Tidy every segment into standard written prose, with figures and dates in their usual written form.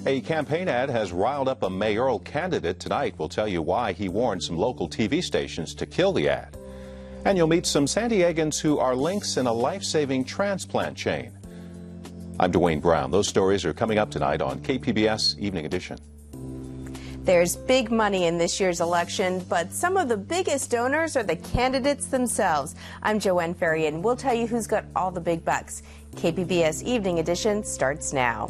A campaign ad has riled up a mayoral candidate. Tonight, we'll tell you why he warned some local TV stations to kill the ad. And you'll meet some San Diegans who are links in a life-saving transplant chain. I'm Dwayne Brown. Those stories are coming up tonight on KPBS Evening Edition. There's big money in this year's election, but some of the biggest donors are the candidates themselves. I'm Joanne Ferry, and we'll tell you who's got all the big bucks. KPBS Evening Edition starts now.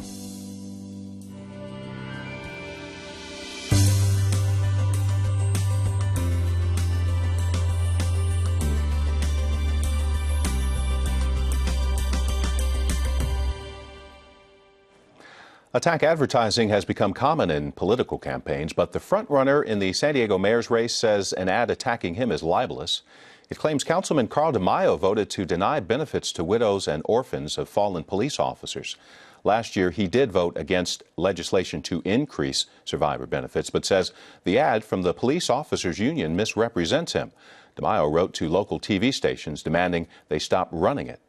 Attack advertising has become common in political campaigns, but the frontrunner in the San Diego mayor's race says an ad attacking him is libelous. It claims Councilman DeMaio voted to deny benefits to widows and orphans of fallen police officers. Last year, he did vote against legislation to increase survivor benefits, but says the ad from the Police Officers Union misrepresents him. DeMaio wrote to local TV stations demanding they stop running it.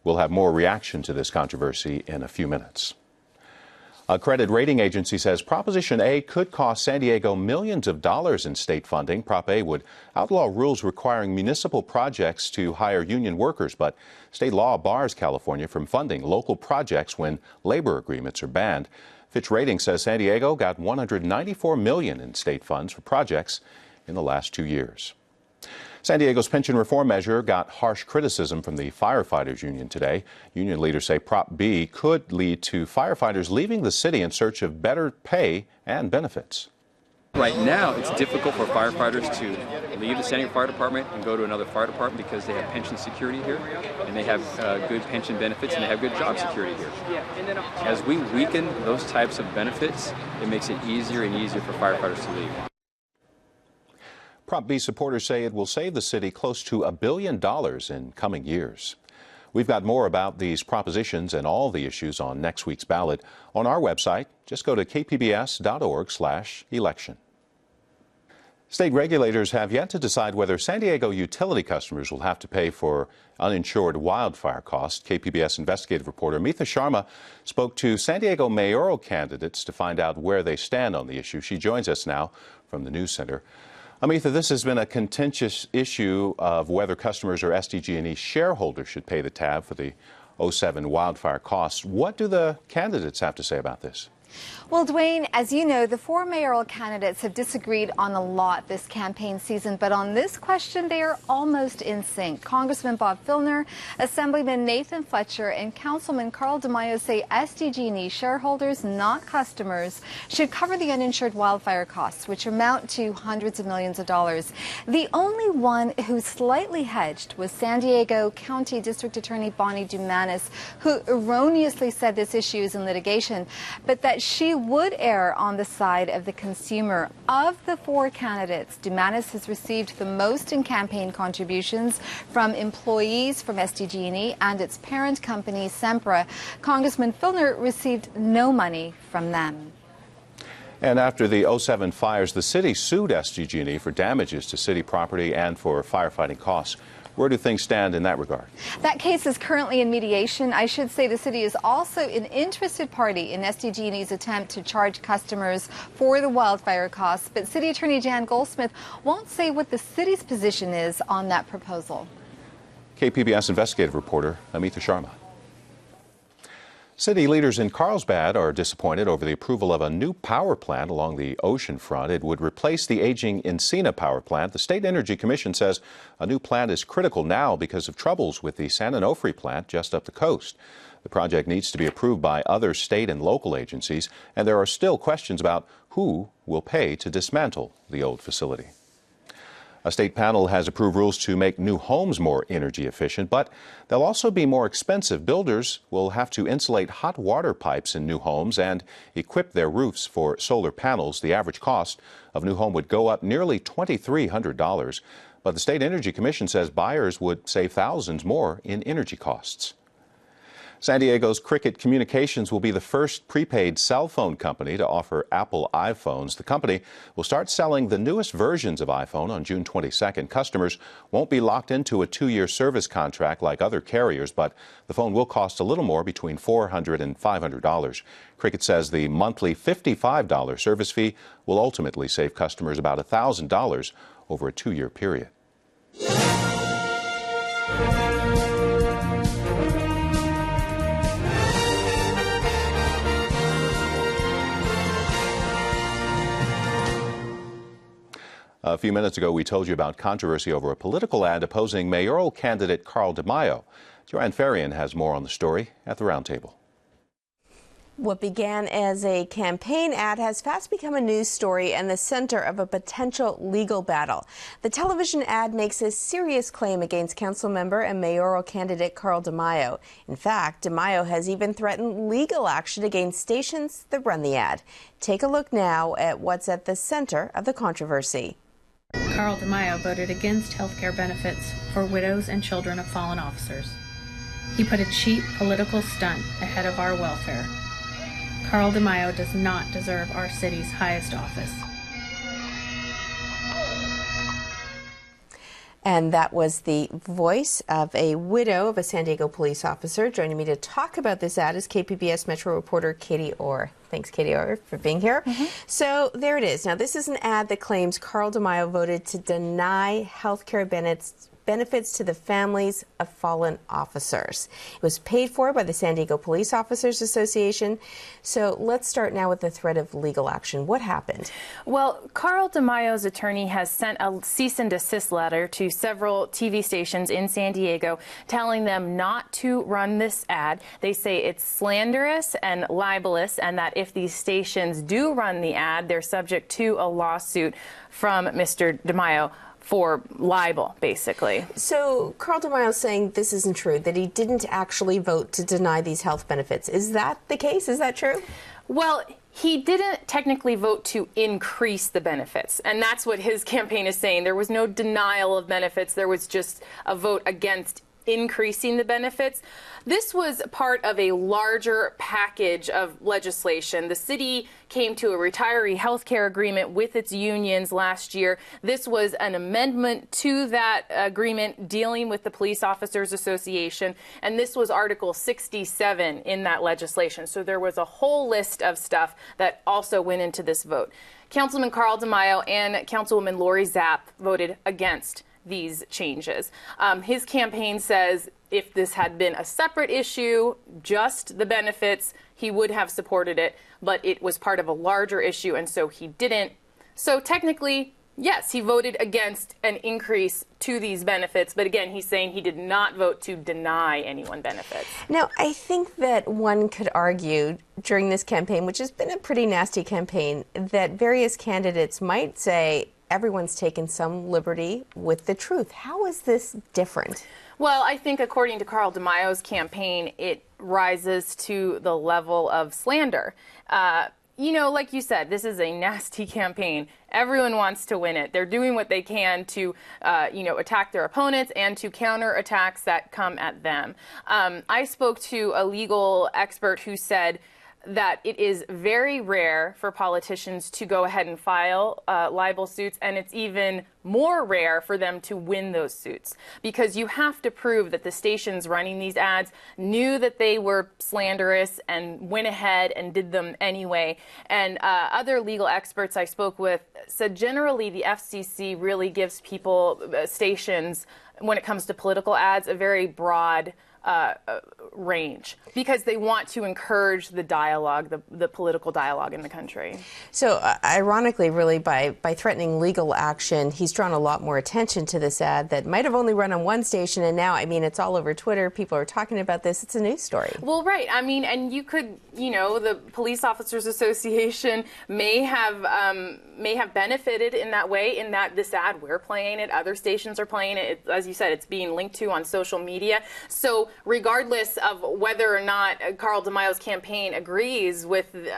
We'll have more reaction to this controversy in a few minutes. A credit rating agency says Proposition A could cost San Diego millions of dollars in state funding. Prop A would outlaw rules requiring municipal projects to hire union workers, but state law bars California from funding local projects when labor agreements are banned. Fitch Ratings says San Diego got $194 million in state funds for projects in the last 2 years. San Diego's pension reform measure got harsh criticism from the firefighters union today. Union leaders say Prop B could lead to firefighters leaving the city in search of better pay and benefits. Right now, it's difficult for firefighters to leave the San Diego Fire Department and go to another fire department because they have pension security here, and they have good pension benefits, and they have good job security here. As we weaken those types of benefits, it makes it easier and easier for firefighters to leave. Prop B supporters say it will save the city close to $1 billion in coming years. We've got more about these propositions and all the issues on next week's ballot on our website. Just go to kpbs.org/election. State regulators have yet to decide whether San Diego utility customers will have to pay for uninsured wildfire costs. KPBS investigative reporter Amitha Sharma spoke to San Diego mayoral candidates to find out where they stand on the issue. She joins us now from the News Center. Amitha, this has been a contentious issue of whether customers or SDG&E shareholders should pay the tab for the 07 wildfire costs. What do the candidates have to say about this? Well, Dwayne, as you know, the four mayoral candidates have disagreed on a lot this campaign season, but on this question, they are almost in sync. Congressman Bob Filner, Assemblyman Nathan Fletcher, and Councilman Carl DeMaio say SDG&E shareholders, not customers, should cover the uninsured wildfire costs, which amount to hundreds of millions of dollars. The only one who slightly hedged was San Diego County District Attorney Bonnie Dumanis, who erroneously said this issue is in litigation, but that she would err on the side of the consumer. Of the four candidates, Dumanis has received the most in campaign contributions from employees from SDG&E and its parent company, Sempra. Congressman Filner received no money from them. And after the 07 fires, the city sued SDG&E for damages to city property and for firefighting costs. Where do things stand in that regard? That case is currently in mediation. I should say the city is also an interested party in SDG&E's attempt to charge customers for the wildfire costs, but City Attorney Jan Goldsmith won't say what the city's position is on that proposal. KPBS investigative reporter Amitha Sharma. City leaders in Carlsbad are disappointed over the approval of a new power plant along the ocean front. It would replace the aging Encina power plant. The State Energy Commission says a new plant is critical now because of troubles with the San Onofre plant just up the coast. The project needs to be approved by other state and local agencies, and there are still questions about who will pay to dismantle the old facility. A state panel has approved rules to make new homes more energy efficient, but they'll also be more expensive. Builders will have to insulate hot water pipes in new homes and equip their roofs for solar panels. The average cost of a new home would go up nearly $2,300, but the State Energy Commission says buyers would save thousands more in energy costs. San Diego's Cricket Communications will be the first prepaid cell phone company to offer Apple iPhones. The company will start selling the newest versions of iPhone on June 22nd. Customers won't be locked into a 2-year service contract like other carriers, but the phone will cost a little more, between $400 and $500. Cricket says the monthly $55 service fee will ultimately save customers about $1,000 over a 2-year period. A few minutes ago, we told you about controversy over a political ad opposing mayoral candidate Carl DeMaio. Joanne Farian has more on the story at the Roundtable. What began as a campaign ad has fast become a news story and the center of a potential legal battle. The television ad makes a serious claim against council member and mayoral candidate Carl DeMaio. In fact, DeMaio has even threatened legal action against stations that run the ad. Take a look now at what's at the center of the controversy. Carl DeMaio voted against health care benefits for widows and children of fallen officers. He put a cheap political stunt ahead of our welfare. Carl DeMaio does not deserve our city's highest office. And that was the voice of a widow of a San Diego police officer. Joining me to talk about this ad is KPBS Metro reporter Katie Orr. Thanks, Katie Orr, for being here. So there it is. Now, this is an ad that claims Carl DeMaio voted to deny health care benefits to the families of fallen officers. It was paid for by the San Diego Police Officers Association. So let's start now with the threat of legal action. What happened? Well, Carl DeMaio's attorney has sent a cease and desist letter to several TV stations in San Diego telling them not to run this ad. They say it's slanderous and libelous, and that if these stations do run the ad, they're subject to a lawsuit from Mr. DeMaio for libel, basically. So Carl DeMaio is saying this isn't true, that he didn't actually vote to deny these health benefits. Is that the case? Is that true? Well, he didn't technically vote to increase the benefits, and that's what his campaign is saying. There was no denial of benefits. There was just a vote against increasing the benefits. This was part of a larger package of legislation. The city came to a retiree health care agreement with its unions last year. This was an amendment to that agreement dealing with the Police Officers Association, and this was Article 67 in that legislation. So there was a whole list of stuff that also went into this vote. Councilman Carl DeMaio and Councilwoman Lori Zapp voted against these changes. His campaign says if this had been a separate issue, just the benefits, he would have supported it, but it was part of a larger issue, and so he didn't. So technically, yes, he voted against an increase to these benefits, but again, he's saying he did not vote to deny anyone benefits. Now, I think that one could argue during this campaign, which has been a pretty nasty campaign, that various candidates might say everyone's taken some liberty with the truth. How is this different? Well, I think according to Carl DeMaio's campaign, it rises to the level of slander. You know, like you said, this is a nasty campaign. Everyone wants to win it. They're doing what they can to, attack their opponents and to counter attacks that come at them. I spoke to a legal expert who said that it is very rare for politicians to go ahead and file libel suits, and it's even more rare for them to win those suits, because you have to prove that the stations running these ads knew that they were slanderous and went ahead and did them anyway. And other legal experts I spoke with said generally the FCC really gives people, stations, when it comes to political ads, a very broad range, because they want to encourage the dialogue, the political dialogue in the country. So ironically, really, by threatening legal action, he's drawn a lot more attention to this ad that might have only run on one station, and now, I mean, it's all over Twitter. People are talking about this. It's a news story. Well, right. I mean, and you could, the Police Officers Association may have benefited in that way, in that this ad, we're playing it, other stations are playing it. As you said, it's being linked to on social media. So regardless of whether or not Carl DeMaio's campaign agrees with the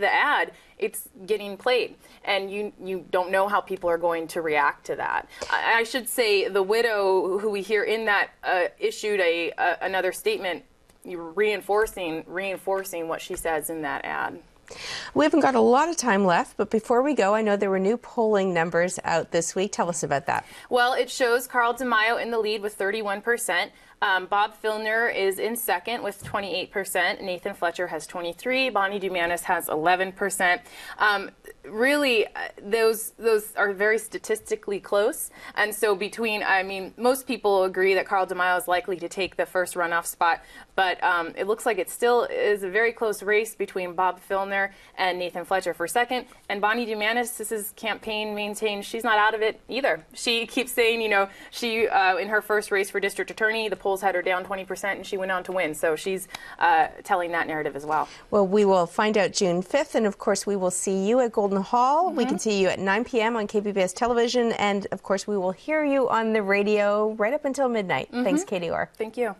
ad, it's getting played, and you don't know how people are going to react to that. I should say the widow who we hear in that issued another statement reinforcing what she says in that ad. We haven't got a lot of time left, but before we go, I know there were new polling numbers out this week. Tell us about that. Well, it shows Carl DeMaio in the lead with 31%. Bob Filner is in second with 28%. Nathan Fletcher has 23%. Bonnie Dumanis has 11%. Really, those are very statistically close. And so most people agree that Carl DeMaio is likely to take the first runoff spot. But it looks like it still is a very close race between Bob Filner and Nathan Fletcher for second. And Bonnie Dumanis' campaign maintains she's not out of it either. She keeps saying, she in her first race for district attorney, the polls had her down 20% and she went on to win. So she's telling that narrative as well. Well, we will find out June 5th. And of course, we will see you at Golden Hall. We can see you at 9 p.m. on KPBS television. And of course, we will hear you on the radio right up until midnight. Thanks, Katie Orr. Thank you.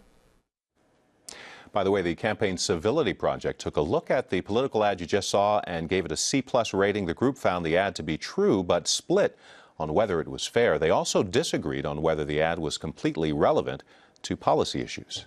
By the way, the Campaign Civility Project took a look at the political ad you just saw and gave it a C+ rating. The group found the ad to be true, but split on whether it was fair. They also disagreed on whether the ad was completely relevant to policy issues.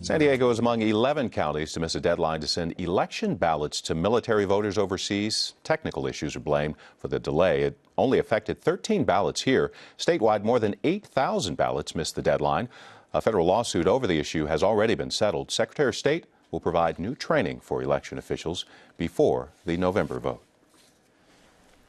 San Diego is among 11 counties to miss a deadline to send election ballots to military voters overseas. Technical issues are blamed for the delay. It only affected 13 ballots here. Statewide, more than 8,000 ballots missed the deadline. A federal lawsuit over the issue has already been settled. Secretary of State will provide new training for election officials before the November vote.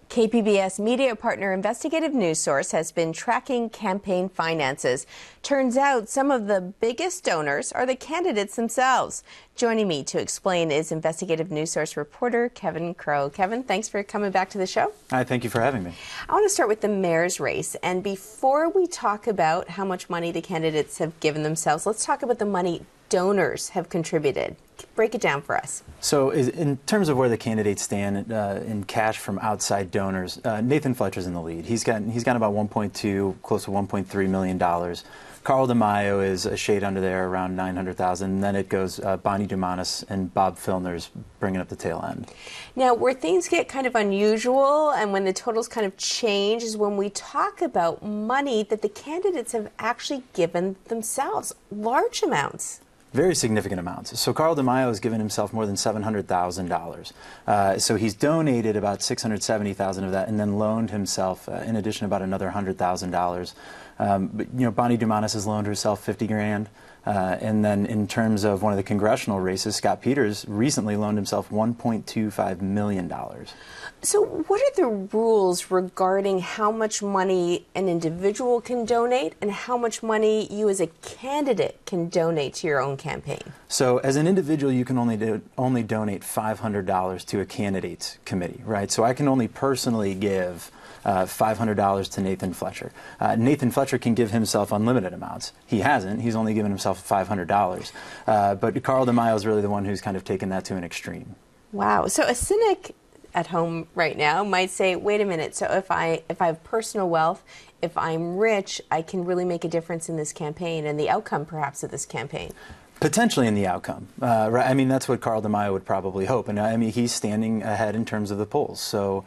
KPBS media partner Investigative News Source has been tracking campaign finances. Turns out some of the biggest donors are the candidates themselves. Joining me to explain is Investigative News Source reporter Kevin Crow. Kevin, thanks for coming back to the show. Hi, thank you for having me. I want to start with the mayor's race. And before we talk about how much money the candidates have given themselves, let's talk about the money donors have contributed. Break it down for us. So in terms of where the candidates stand in cash from outside donors, Nathan Fletcher's in the lead. He's got about 1.2, close to $1.3 million. Carl DeMaio is a shade under there, around 900,000. And then it goes Bonnie Dumanis and Bob Filner's bringing up the tail end. Now, where things get kind of unusual and when the totals kind of change is when we talk about money that the candidates have actually given themselves, large amounts. Very significant amounts. So Carl DeMaio has given himself more than $700,000. So he's donated about $670,000 of that and then loaned himself, in addition, about another $100,000. But, Bonnie Dumanis has loaned herself $50,000. And then in terms of one of the congressional races, Scott Peters recently loaned himself $1.25 million. So what are the rules regarding how much money an individual can donate and how much money you as a candidate can donate to your own campaign? So as an individual, you can only donate $500 to a candidates committee, right? So I can only personally give $500 to Nathan Fletcher. Nathan Fletcher can give himself unlimited amounts. He hasn't. He's only given himself $500. But Carl DeMaio is really the one who's kind of taken that to an extreme. Wow. So a cynic at home right now might say, wait a minute, so if I have personal wealth, if I'm rich, I can really make a difference in this campaign and the outcome perhaps of this campaign. Potentially in the outcome. Right? I mean, that's what Carl DeMaio would probably hope. And I mean, he's standing ahead in terms of the polls. So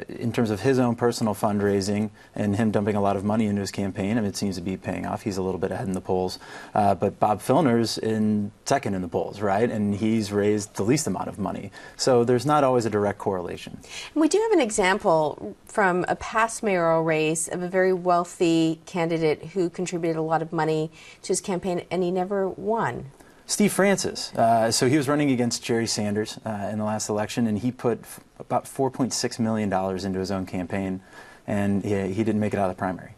in terms of his own personal fundraising and him dumping a lot of money into his campaign, I mean, it seems to be paying off. He's a little bit ahead in the polls. But Bob Filner's in second in the polls, right? And he's raised the least amount of money. So there's not always a direct correlation. And we do have an example from a past mayoral race of a very wealthy candidate who contributed a lot of money to his campaign and he never won. Steve Francis. So he was running against Jerry Sanders in the last election, and he put about $4.6 million into his own campaign, and he didn't make it out of the primary.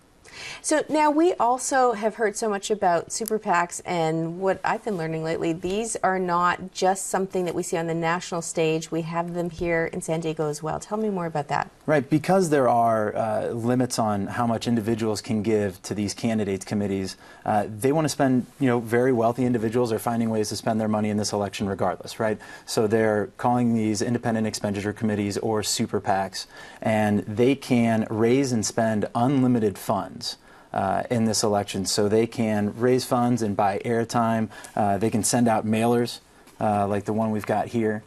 So now we also have heard so much about super PACs, and what I've been learning lately, these are not just something that we see on the national stage. We have them here in San Diego as well. Tell me more about that. Right, because there are limits on how much individuals can give to these candidates committees, they want to spend, very wealthy individuals are finding ways to spend their money in this election regardless, right? So they're calling these independent expenditure committees or super PACs, and they can raise and spend unlimited funds in this election. So they can raise funds and buy airtime. They can send out mailers like the one we've got here.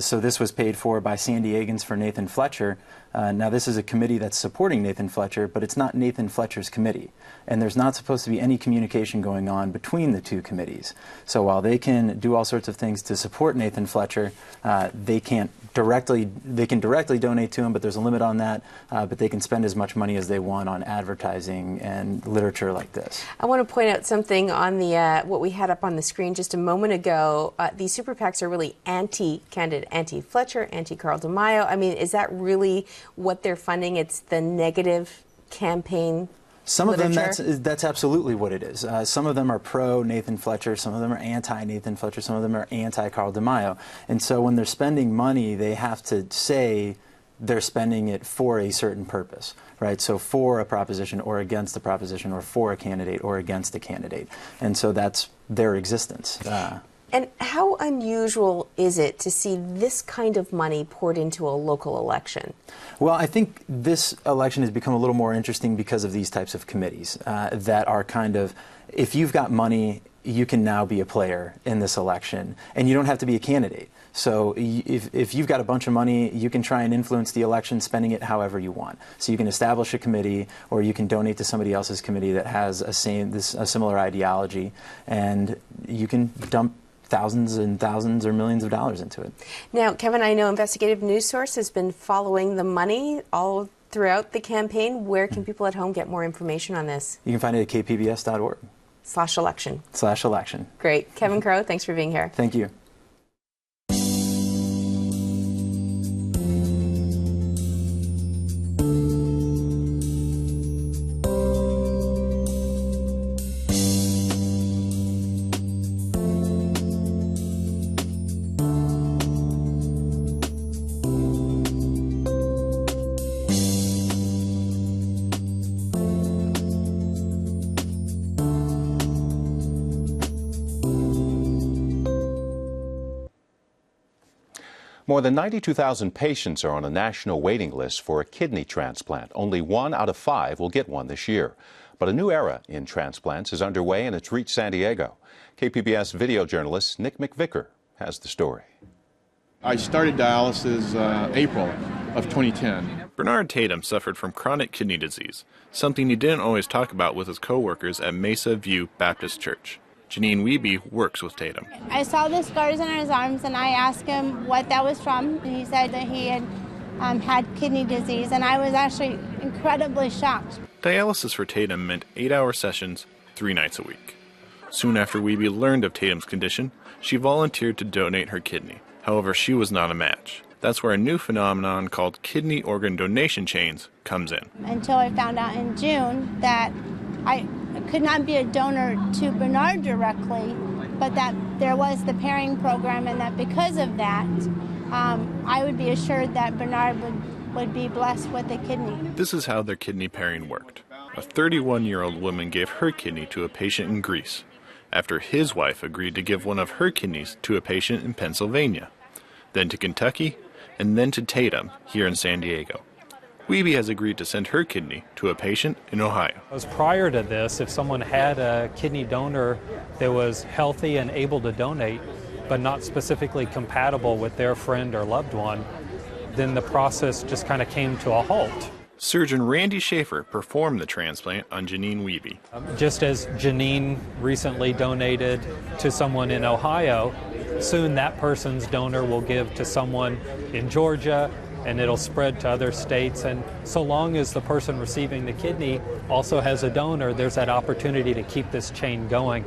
So this was paid for by San Diegans for Nathan Fletcher. Now this is a committee that's supporting Nathan Fletcher, but it's not Nathan Fletcher's committee. And there's not supposed to be any communication going on between the two committees. So while they can do all sorts of things to support Nathan Fletcher, they can directly donate to him, but there's a limit on that. But they can spend as much money as they want on advertising and literature like this. I want to point out something on the what we had up on the screen just a moment ago. These super PACs are really anti-candidate, anti-Fletcher, anti-Carl DeMaio. I mean, is that really what they're funding? It's the negative campaign Some literature? of them, that's absolutely what it is. Some of them are pro-Nathan Fletcher, some of them are anti-Nathan Fletcher, some of them are anti-Carl DeMaio. And so when they're spending money, they have to say they're spending it for a certain purpose, right? So for a proposition or against a proposition or for a candidate or against a candidate. And so that's their existence. And how unusual is it to see this kind of money poured into a local election? Well, I think this election has become a little more interesting because of these types of committees that are kind of, if you've got money, you can now be a player in this election, and you don't have to be a candidate. So if you've got a bunch of money, you can try and influence the election, spending it however you want. So you can establish a committee, or you can donate to somebody else's committee that has a similar ideology, and you can dump thousands and thousands or millions of dollars into it. Now, Kevin, I know Investigative News Source has been following the money all throughout the campaign. Where can people at home get more information on this? You can find it at kpbs.org/election. /election. Great. Kevin Crow, thanks for being here. Thank you. More than 92,000 patients are on a national waiting list for a kidney transplant. Only 1 out of 5 will get one this year. But a new era in transplants is underway, and it's reached San Diego. KPBS video journalist Nick McVicker has the story. I started dialysis April of 2010. Bernard Tatum suffered from chronic kidney disease, something he didn't always talk about with his co-workers at Mesa View Baptist Church. Janine Wiebe works with Tatum. I saw the scars on his arms, and I asked him what that was from, and he said that he had had kidney disease, and I was actually incredibly shocked. Dialysis for Tatum meant 8-hour sessions, 3 nights a week. Soon after Wiebe learned of Tatum's condition, she volunteered to donate her kidney. However, she was not a match. That's where a new phenomenon called kidney organ donation chains comes in. Until I found out in June that I could not be a donor to Bernard directly, but that there was the pairing program, and that because of that, I would be assured that Bernard would be blessed with a kidney. This is how their kidney pairing worked. A 31-year-old woman gave her kidney to a patient in Greece, after his wife agreed to give one of her kidneys to a patient in Pennsylvania, then to Kentucky, and then to Tatum here in San Diego. Wiebe has agreed to send her kidney to a patient in Ohio. Prior to this, if someone had a kidney donor that was healthy and able to donate, but not specifically compatible with their friend or loved one, then the process just kind of came to a halt. Surgeon Randy Schaefer performed the transplant on Janine Wiebe. Just as Janine recently donated to someone in Ohio, soon that person's donor will give to someone in Georgia, and it'll spread to other states. And so long as the person receiving the kidney also has a donor, there's that opportunity to keep this chain going.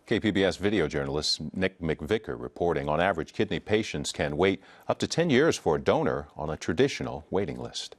KPBS video journalist Nick McVicker reporting. On average, kidney patients can wait up to 10 years for a donor on a traditional waiting list.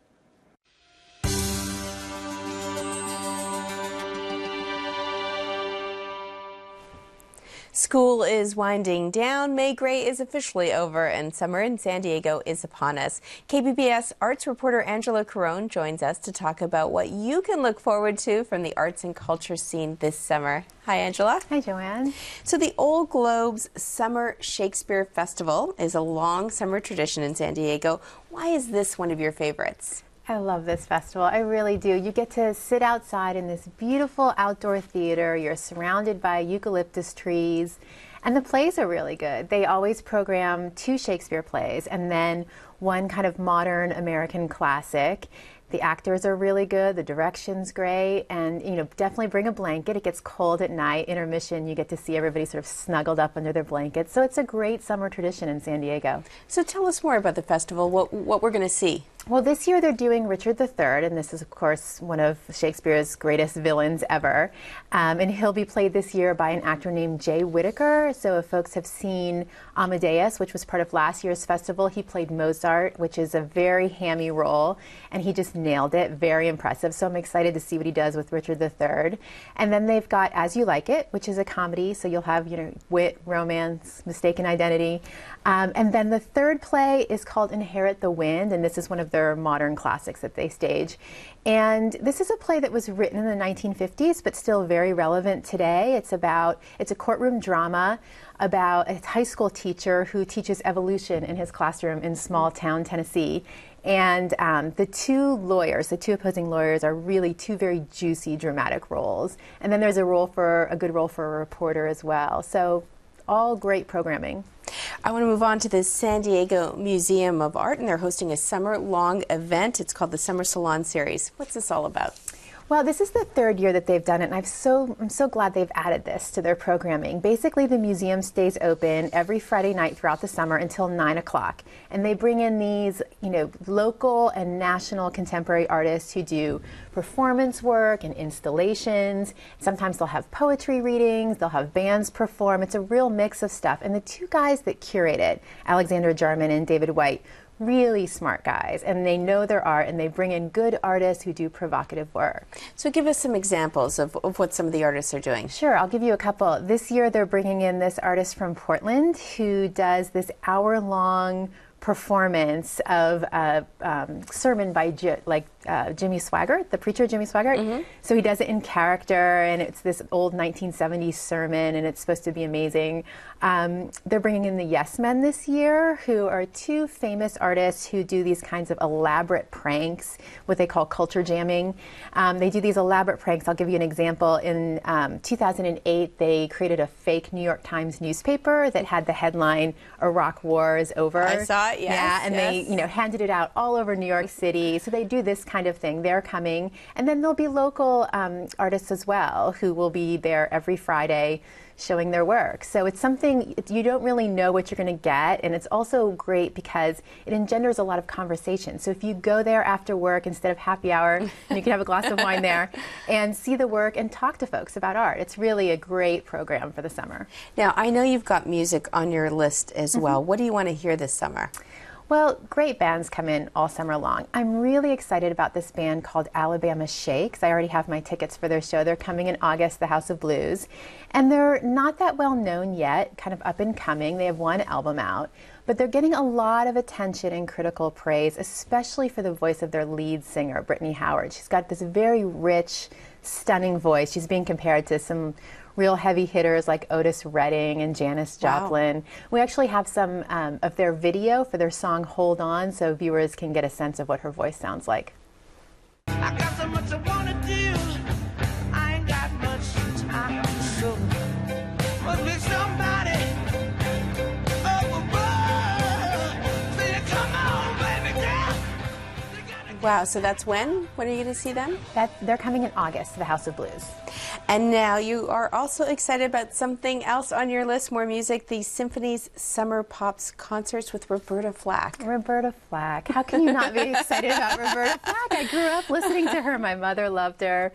School is winding down. May Gray is officially over, and summer in San Diego is upon us. KPBS arts reporter Angela Carone joins us to talk about what you can look forward to from the arts and culture scene this summer. Hi, Angela. Hi, Joanne. So the Old Globe's Summer Shakespeare Festival is a long summer tradition in San Diego. Why is this one of your favorites? I love this festival. I really do. You get to sit outside in this beautiful outdoor theater. You're surrounded by eucalyptus trees, and the plays are really good. They always program 2 Shakespeare plays and then 1 kind of modern American classic. The actors are really good, the direction's great, and definitely bring a blanket. It gets cold at night. Intermission, you get to see everybody sort of snuggled up under their blankets. So it's a great summer tradition in San Diego. So tell us more about the festival, what we're going to see. Well, this year they're doing Richard III, and this is, of course, one of Shakespeare's greatest villains ever. And he'll be played this year by an actor named Jay Whittaker. So if folks have seen Amadeus, which was part of last year's festival, he played Mozart, which is a very hammy role, and he just nailed it. Very impressive. So I'm excited to see what he does with Richard III. And then they've got As You Like It, which is a comedy. So you'll have, wit, romance, mistaken identity. And then the third play is called Inherit the Wind, and this is one of their modern classics that they stage. And this is a play that was written in the 1950s, but still very relevant today. It's a courtroom drama about a high school teacher who teaches evolution in his classroom in small town Tennessee. And the 2 opposing lawyers are really 2 very juicy, dramatic roles. And then there's a good role for a reporter as well. So all great programming. I want to move on to the San Diego Museum of Art, and they're hosting a summer-long event. It's called the Summer Salon Series. What's this all about? Well, this is the 3rd year that they've done it, and I'm so glad they've added this to their programming. Basically, the museum stays open every Friday night throughout the summer until 9 o'clock, and they bring in these, local and national contemporary artists who do performance work and installations. Sometimes they'll have poetry readings, they'll have bands perform. It's a real mix of stuff, and the 2 guys that curate it, Alexander Jarman and David White, really smart guys, and they know their art, and they bring in good artists who do provocative work. So give us some examples of what some of the artists are doing. Sure, I'll give you a couple. This year they're bringing in this artist from Portland who does this hour-long performance of a sermon by Jimmy Swaggart, the preacher Jimmy Swaggart. Mm-hmm. So he does it in character, and it's this old 1970s sermon, and it's supposed to be amazing. They're bringing in the Yes Men this year, who are 2 famous artists who do these kinds of elaborate pranks, what they call culture jamming. They do these elaborate pranks. I'll give you an example. In 2008, they created a fake New York Times newspaper that had the headline, "Iraq War is over." I saw it, yes. Yeah, and they handed it out all over New York City. So they do this kind of thing. They're coming. And then there'll be local artists as well who will be there every Friday showing their work. So it's something you don't really know what you're going to get, and it's also great because it engenders a lot of conversation. So if you go there after work instead of happy hour, and you can have a glass of wine there and see the work and talk to folks about art. It's really a great program for the summer. Now, I know you've got music on your list as well. What do you want to hear this summer? Well, great bands come in all summer long. I'm really excited about this band called Alabama Shakes. I already have my tickets for their show. They're coming in August, the House of Blues. And they're not that well known yet, kind of up and coming. They have 1 album out. But they're getting a lot of attention and critical praise, especially for the voice of their lead singer, Brittany Howard. She's got this very rich, stunning voice. She's being compared to some real heavy hitters like Otis Redding and Janis Joplin. Wow. We actually have some of their video for their song Hold On, so viewers can get a sense of what her voice sounds like. I got so much I wanna do. I ain't got much time, so must be somebody overboard. So you come on, baby girl. Wow, so that's when? When are you going to see them? They're coming in August to the House of Blues. And now you are also excited about something else on your list, more music, the Symphony's Summer Pops concerts with Roberta Flack. Roberta Flack. How can you not be excited about Roberta Flack? I grew up listening to her. My mother loved her.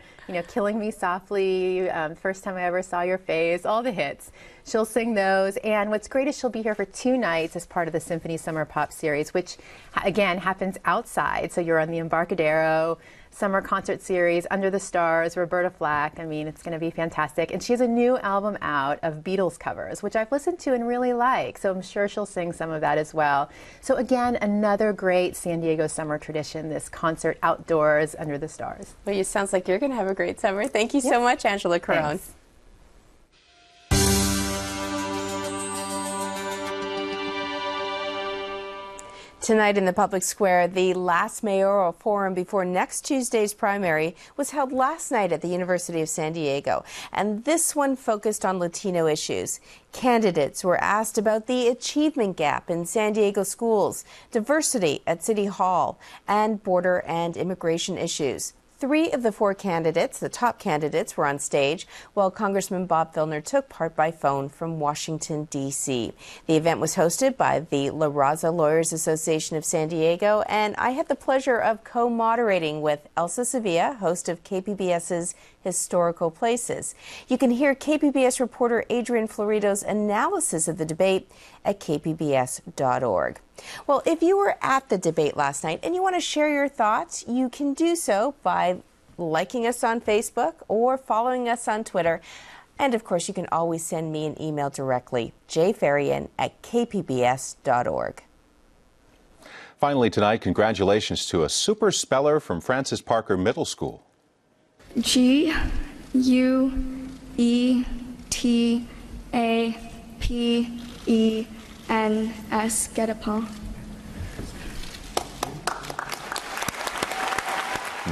Killing Me Softly, First Time I Ever Saw Your Face, all the hits. She'll sing those. And what's great is she'll be here for 2 nights as part of the Symphony Summer Pop series, which, again, happens outside. So you're on the Embarcadero Summer Concert Series, Under the Stars, Roberta Flack. I mean, it's going to be fantastic. And she has a new album out of Beatles covers, which I've listened to and really like. So I'm sure she'll sing some of that as well. So again, another great San Diego summer tradition, this concert outdoors under the stars. Well, it sounds like you're going to have a great summer. Thank you so much, Angela Carone. Thanks. Tonight in the public square, the last mayoral forum before next Tuesday's primary was held last night at the University of San Diego, and this one focused on Latino issues. Candidates were asked about the achievement gap in San Diego schools, diversity at City Hall, and border and immigration issues. 3 of the 4 candidates, the top candidates, were on stage, while Congressman Bob Filner took part by phone from Washington, D.C. The event was hosted by the La Raza Lawyers Association of San Diego, and I had the pleasure of co-moderating with Elsa Sevilla, host of KPBS's Historical Places. You can hear KPBS reporter Adrian Florido's analysis of the debate at kpbs.org. Well, if you were at the debate last night and you want to share your thoughts, you can do so by liking us on Facebook or following us on Twitter. And of course, you can always send me an email directly, jfarian@kpbs.org. Finally tonight, congratulations to a super speller from Francis Parker Middle School. Guetepen, Guetepen.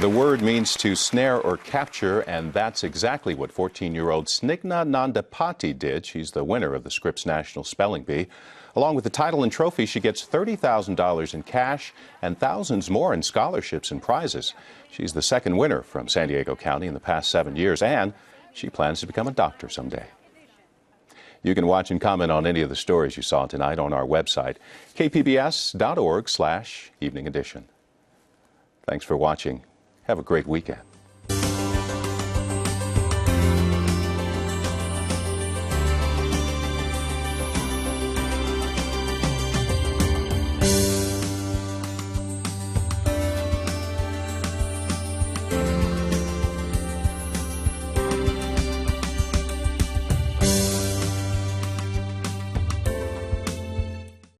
The word means to snare or capture, and that's exactly what 14-year-old Snigna Nandapati did. She's the winner of the Scripps National Spelling Bee. Along with the title and trophy, she gets $30,000 in cash and thousands more in scholarships and prizes. She's the second winner from San Diego County in the past 7 years, and she plans to become a doctor someday. You can watch and comment on any of the stories you saw tonight on our website, kpbs.org/evening edition. Thanks for watching. Have a great weekend.